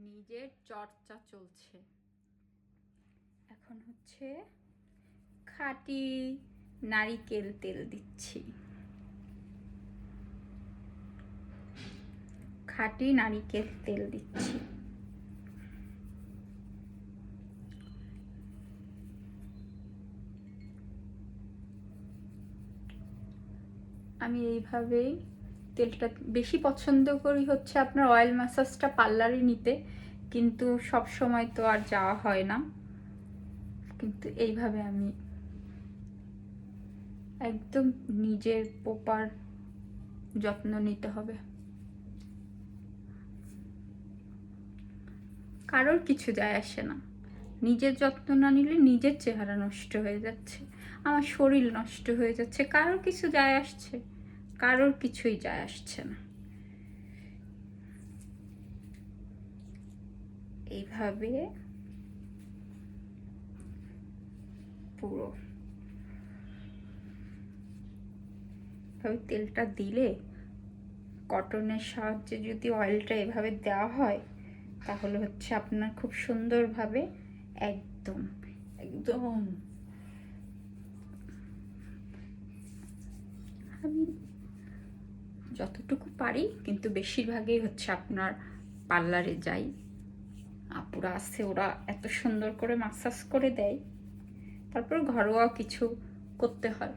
নিজের চর্চা চলছে। এখন হচ্ছে খাঁটি নারিকেল তেল দিচ্ছি। খাঁটি নারিকেল তেল দিচ্ছি। আমি এইভাবেই তেলটা বেশি পছন্দ করি হচ্ছে আপনার অয়েল ম্যাসাজটা পার্লারে নিতে, কিন্তু সব সময় তো আর যাওয়া হয় না। কিন্তু এইভাবে আমি একদম নিজের প্রপার যত্ন নিতে হবে। কারোর কিছু যায় আসে না, নিজের যত্ন না নিলে নিজের চেহারা নষ্ট হয়ে যাচ্ছে, আমার শরীর নষ্ট হয়ে যাচ্ছে, কারোর কিছু যায় আসছে? কারোর কিছুই যায় আসছে না। এইভাবে পুরো তেলটা দিলে, কটনের সাহায্যে যদি অয়েলটা এভাবে দেওয়া হয় তাহলে হচ্ছে আপনার খুব সুন্দরভাবে একদম একদম আমি যতটুকু পারি, কিন্তু বেশিরভাগই হচ্ছে আপনার পার্লারে যাই, আপুরা আছে ওরা এত সুন্দর করে মাসাজ করে দেয়, তারপর ঘরোয়া কিছু করতে হয়।